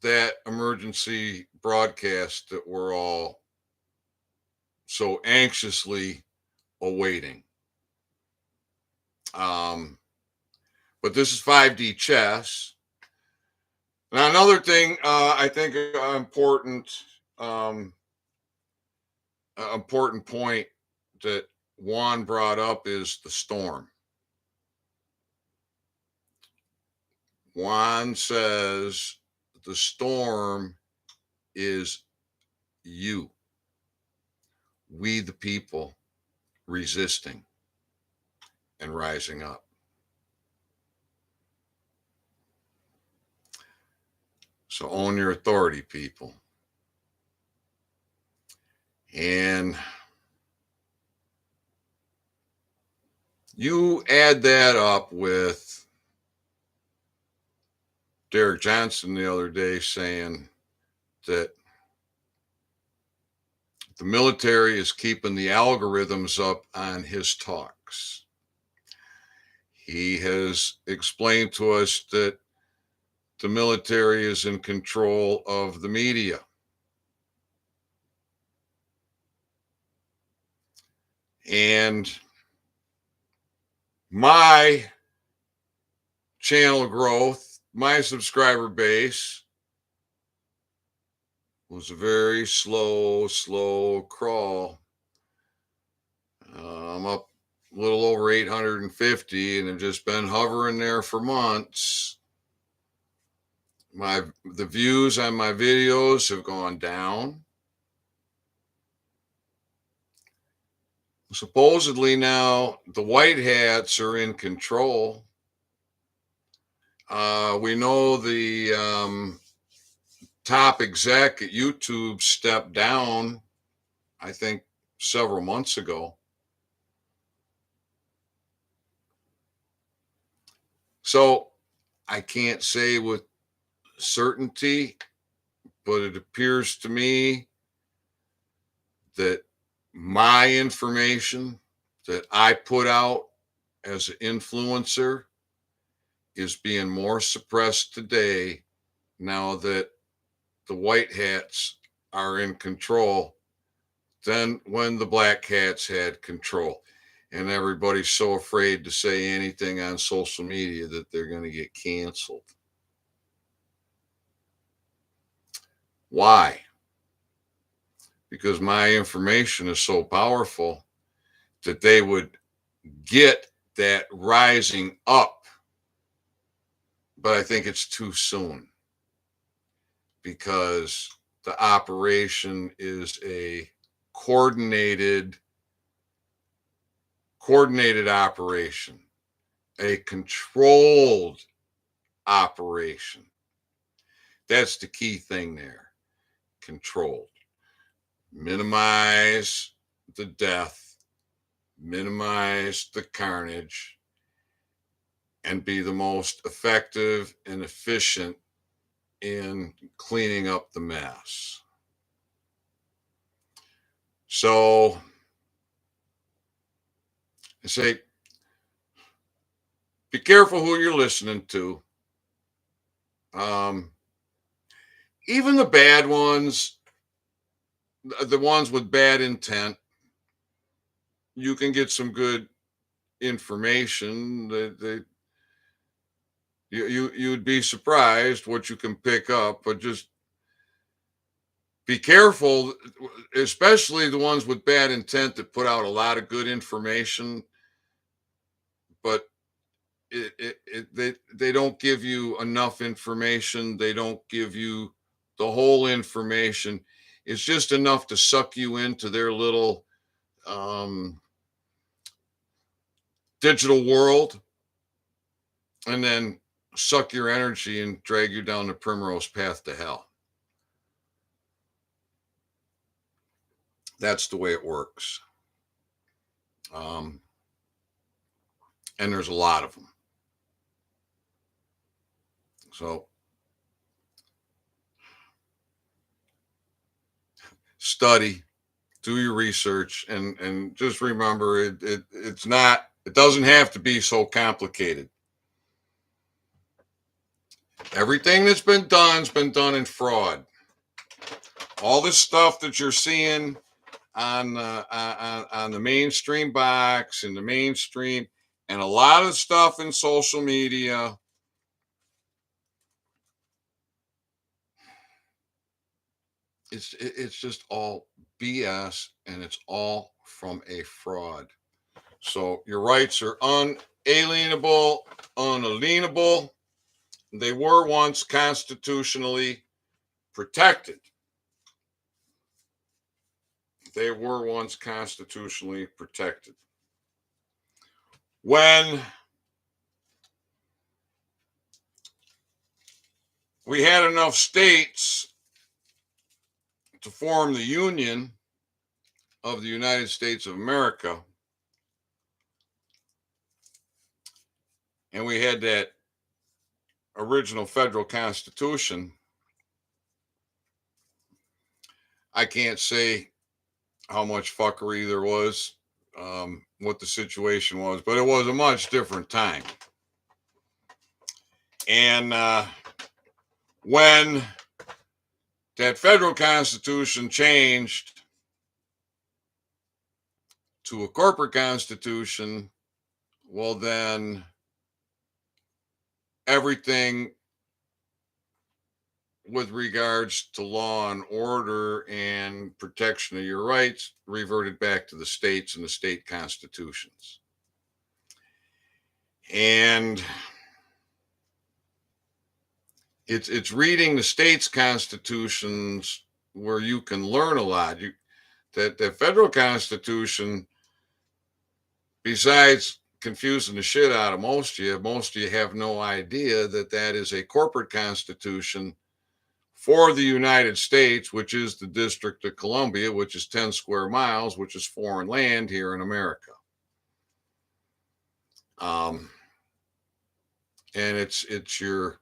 [SPEAKER 1] that emergency broadcast that we're all so anxiously awaiting. But this is 5D chess. Now, another thing I think important point that Juan brought up is the storm. Juan says the storm is you, we the people, resisting and rising up. So own your authority, people. And you add that up with Derek Johnson the other day saying that the military is keeping the algorithms up on his talks. He has explained to us that the military is in control of the media. And my channel growth, my subscriber base was a very slow crawl. I'm up a little over 850 and have just been hovering there for months. The views on my videos have gone down. Supposedly now the white hats are in control. We know the top exec at YouTube stepped down, I think, several months ago. So I can't say with certainty, but it appears to me that my information that I put out as an influencer is being more suppressed today now that the white hats are in control than when the black hats had control. And everybody's so afraid to say anything on social media that they're going to get canceled. Why? Because my information is so powerful that they would get that rising up. But I think it's too soon, because the operation is a coordinated operation, a controlled operation. That's the key thing there. Controlled. Minimize the death, minimize the carnage, and be the most effective and efficient in cleaning up the mess. So I say, be careful who you're listening to. Even the bad ones, the ones with bad intent, you can get some good information. You'd be surprised what you can pick up, but just be careful, especially the ones with bad intent that put out a lot of good information, but they don't give you enough information. They don't give you the whole information. It's just enough to suck you into their little digital world, and then suck your energy and drag you down the primrose path to hell. That's the way it works. And there's a lot of them. So study, do your research, and just remember it doesn't have to be so complicated. Everything that's been done has been done in fraud. All this stuff that you're seeing on the mainstream box and the mainstream, and a lot of stuff in social media, it's just all BS, and it's all from a fraud. So your rights are unalienable, unalienable. They were once constitutionally protected. They were once constitutionally protected. When we had enough states to form the Union of the United States of America, and we had that original federal constitution, I can't say how much fuckery there was, what the situation was, but it was a much different time. And when that federal constitution changed to a corporate constitution, well, then everything with regards to law and order and protection of your rights reverted back to the states and the state constitutions. And it's reading the states' constitutions where you can learn a lot. That federal constitution, besides confusing the shit out of most of you have no idea that is a corporate constitution for the United States, which is the District of Columbia, which is 10 square miles, which is foreign land here in America. And it's your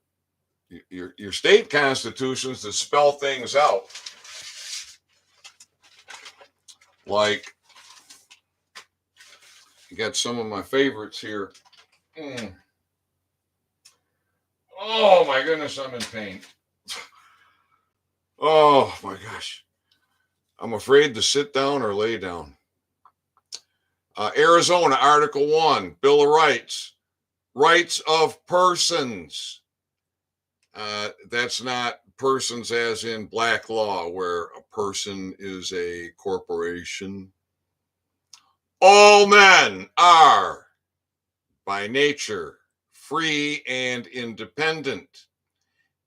[SPEAKER 1] state constitutions that spell things out. Like, you got some of my favorites here. Oh my goodness, I'm in pain. Oh my gosh. I'm afraid to sit down or lay down. Arizona, Article 1, Bill of Rights. Rights of persons. That's not persons as in black law, where a person is a corporation. All men are, by nature, free and independent,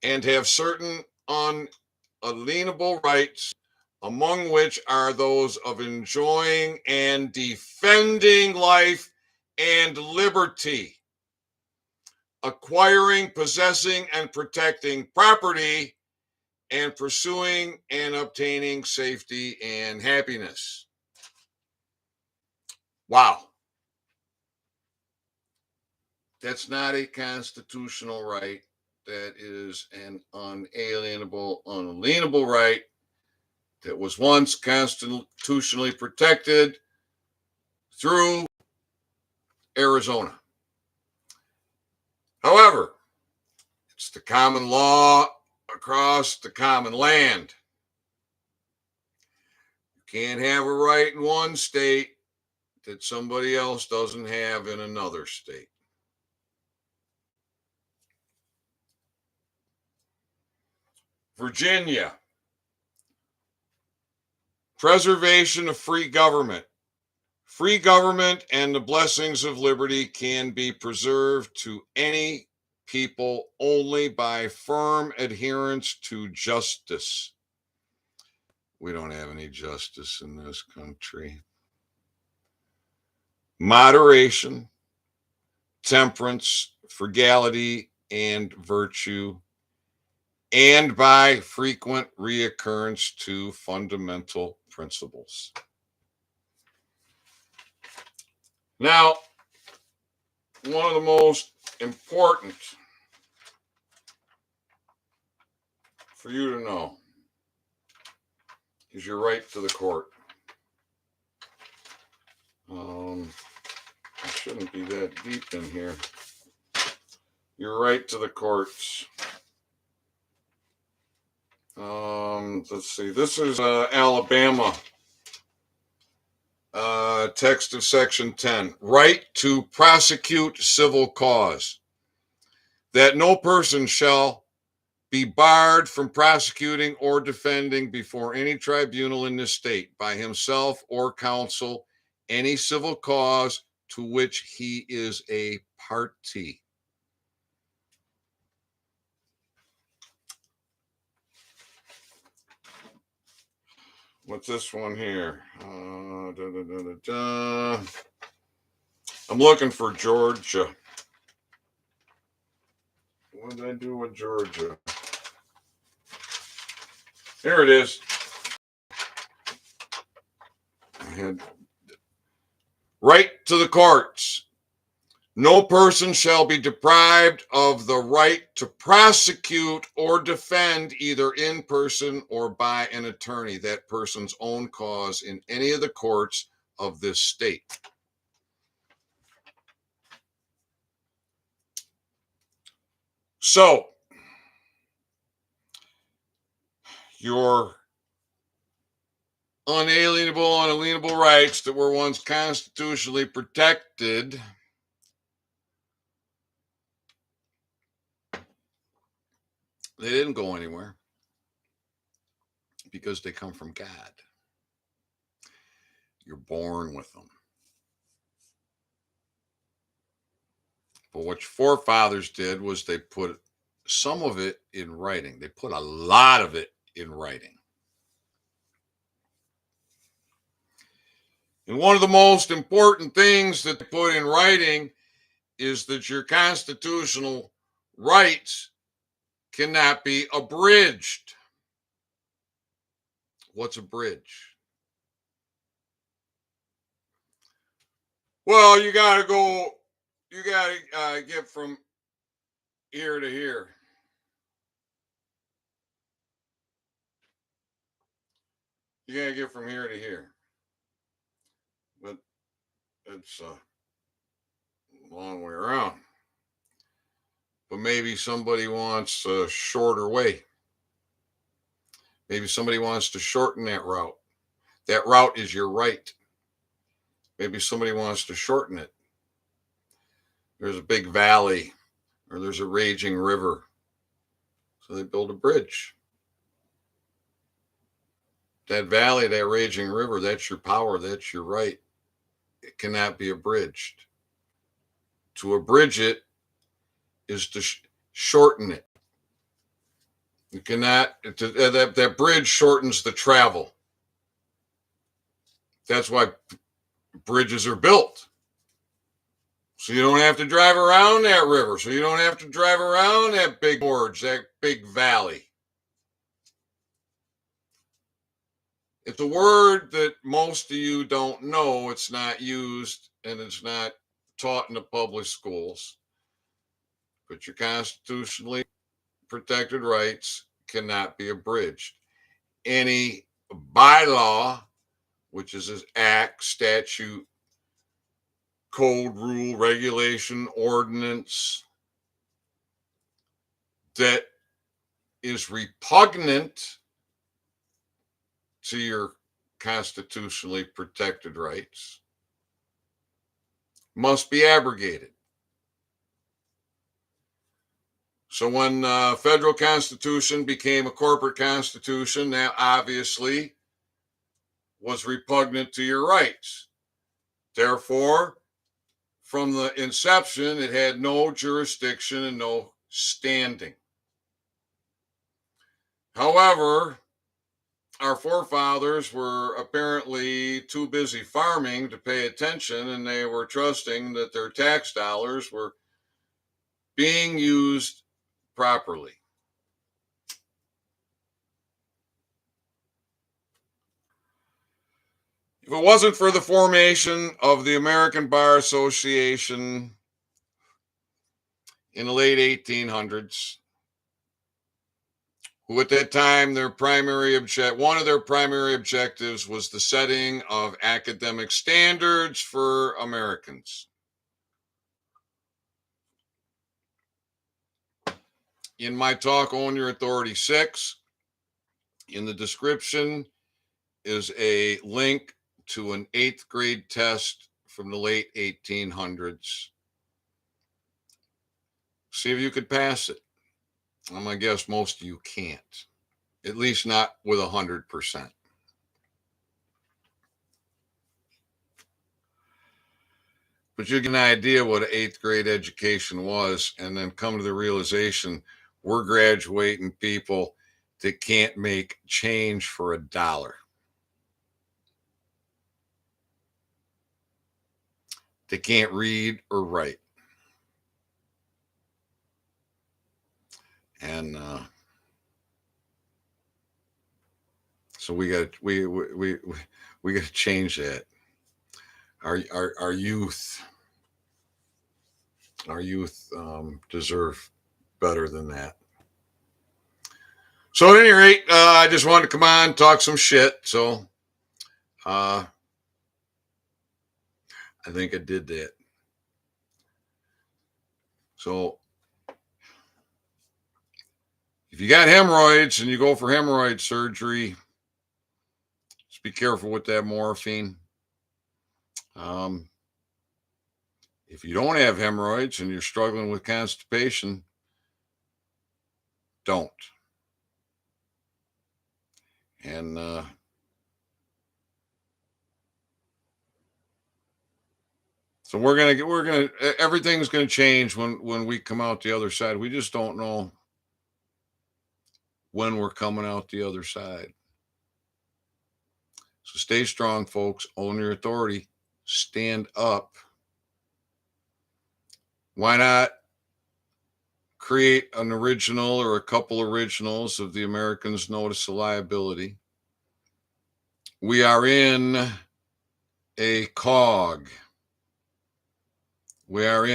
[SPEAKER 1] and have certain unalienable rights, among which are those of enjoying and defending life and liberty, acquiring, possessing, and protecting property, and pursuing and obtaining safety and happiness. Wow. That's not a constitutional right. That is an unalienable, unalienable right that was once constitutionally protected through Arizona. However, it's the common law across the common land. You can't have a right in one state that somebody else doesn't have in another state. Virginia, preservation of free government. Free government and the blessings of liberty can be preserved to any people only by firm adherence to justice. We don't have any justice in this country. Moderation, temperance, frugality, and virtue, and by frequent reoccurrence to fundamental principles. Now, one of the most important for you to know is your right to the court. I shouldn't be that deep in here. Your right to the courts. Let's see. This is Alabama. Text of Section 10. Right to prosecute civil cause. That no person shall be barred from prosecuting or defending before any tribunal in this state by himself or counsel any civil cause to which he is a party. What's this one here? I'm looking for Georgia. What did I do with Georgia? Here it is. I had right to the courts. No person shall be deprived of the right to prosecute or defend either in person or by an attorney that person's own cause in any of the courts of this state. So, your unalienable, unalienable rights that were once constitutionally protected they didn't go anywhere because they come from God. You're born with them. But what your forefathers did was they put some of it in writing. They put a lot of it in writing. And one of the most important things that they put in writing is that your constitutional rights cannot be abridged. What's a bridge? Well, you got to get from here to here. You got to get from here to here. But it's a long way around. But maybe somebody wants a shorter way. Maybe somebody wants to shorten that route. That route is your right. Maybe somebody wants to shorten it. There's a big valley or there's a raging river. So they build a bridge. That valley, that raging river, that's your power, that's your right. It cannot be abridged. To abridge it is to shorten it. You cannot, that bridge shortens the travel. That's why bridges are built. So you don't have to drive around that river. So you don't have to drive around that big gorge, that big valley. It's a word that most of you don't know. It's not used and it's not taught in the public schools. But your constitutionally protected rights cannot be abridged. Any bylaw, which is an act, statute, code, rule, regulation, ordinance, that is repugnant to your constitutionally protected rights must be abrogated. So when the federal constitution became a corporate constitution, that obviously was repugnant to your rights. Therefore, from the inception, it had no jurisdiction and no standing. However, our forefathers were apparently too busy farming to pay attention, and they were trusting that their tax dollars were being used properly. If it wasn't for the formation of the American Bar Association in the late 1800s, who at that time one of their primary objectives was the setting of academic standards for Americans. In my talk, Own Your Authority 6, in the description is a link to an 8th grade test from the late 1800s. See if you could pass it. I'm going to guess most of you can't, at least not with 100%. But you get an idea what an 8th grade education was, and then come to the realization we're graduating people that can't make change for $1. They can't read or write. And so we got to change that. Our youth deserve better than that. So at any rate, I just wanted to come on, talk some shit. So I think I did that. So if you got hemorrhoids and you go for hemorrhoid surgery, just be careful with that morphine. If you don't have hemorrhoids and you're struggling with constipation, don't. And so everything's gonna change when we come out the other side. We just don't know when we're coming out the other side. So stay strong, folks. Own your authority. Stand up. Why not create an original or a couple originals of the Americans Notice of Liability? We are in a cog. We are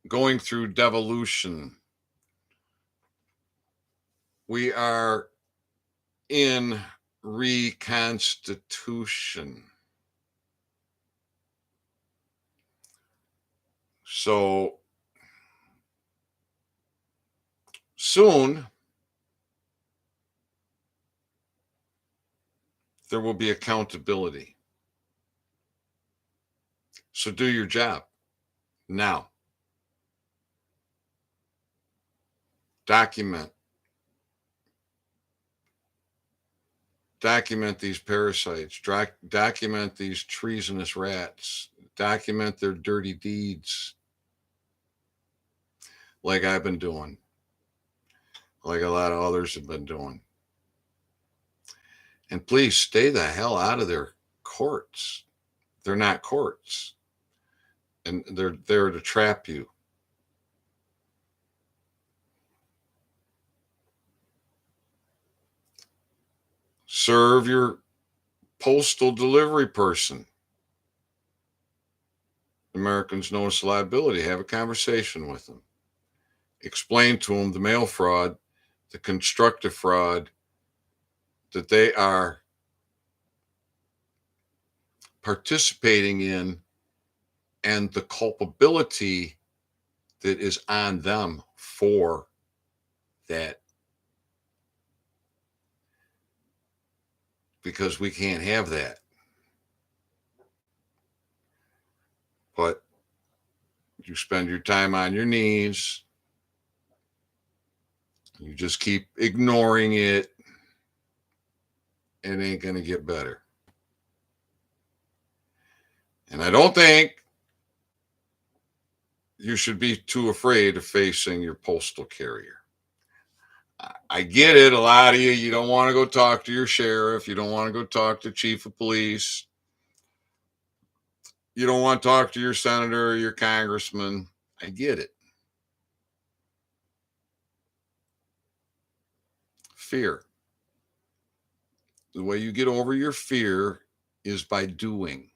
[SPEAKER 1] going through devolution. We are in reconstitution. So soon there will be accountability. So do your job now. Document these parasites, document these treasonous rats, document their dirty deeds, like I've been doing, like a lot of others have been doing. And please stay the hell out of their courts. They're not courts, and they're there to trap you. Serve your postal delivery person. Americans Notice of Liability. Have a conversation with them. Explain to them the mail fraud, the constructive fraud that they are participating in, and the culpability that is on them for that. Because we can't have that. But you spend your time on your knees, you just keep ignoring it, it ain't going to get better. And I don't think you should be too afraid of facing your postal carrier. I get it. A lot of you don't want to go talk to your sheriff. You don't want to go talk to chief of police. You don't want to talk to your senator or your congressman. I get it. Fear. The way you get over your fear is by doing.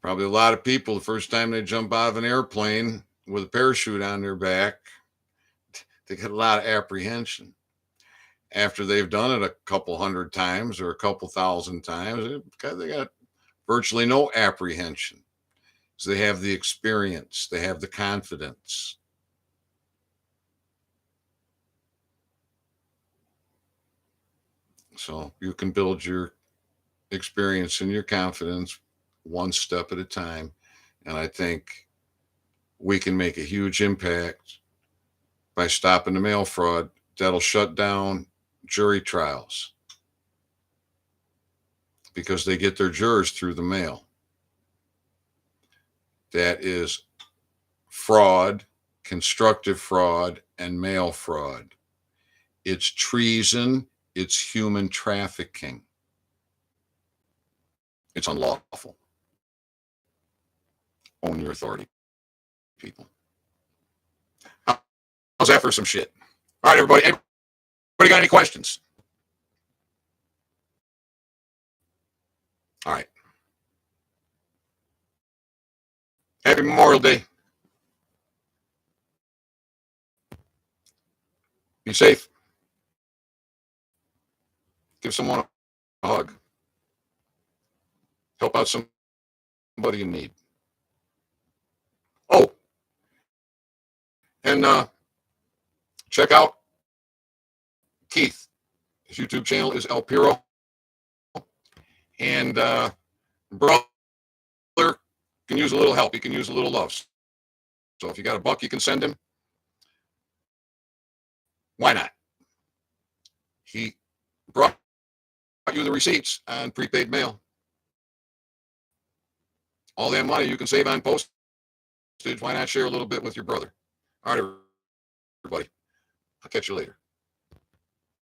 [SPEAKER 1] Probably a lot of people, the first time they jump out of an airplane with a parachute on their back, they get a lot of apprehension. After they've done it a couple hundred times or a couple thousand times, they got virtually no apprehension. So they have the experience, they have the confidence. So you can build your experience and your confidence one step at a time. And I think we can make a huge impact by stopping the mail fraud. That'll shut down jury trials because they get their jurors through the mail. That is fraud, constructive fraud, and mail fraud. It's treason, it's human trafficking. It's unlawful. Own your authority, people. How's that for some shit? All right, everybody. Anybody got any questions? All right. Happy Memorial Day. Be safe. Give someone a hug. Help out somebody in need. Oh, and check out Keith. His YouTube channel is El Piro. And brother can use a little help. He can use a little love. So if you got a buck you can send him, why not? He brought you the receipts on prepaid mail. All that money you can save on postage. Why not share a little bit with your brother? All right, everybody. I'll catch you later.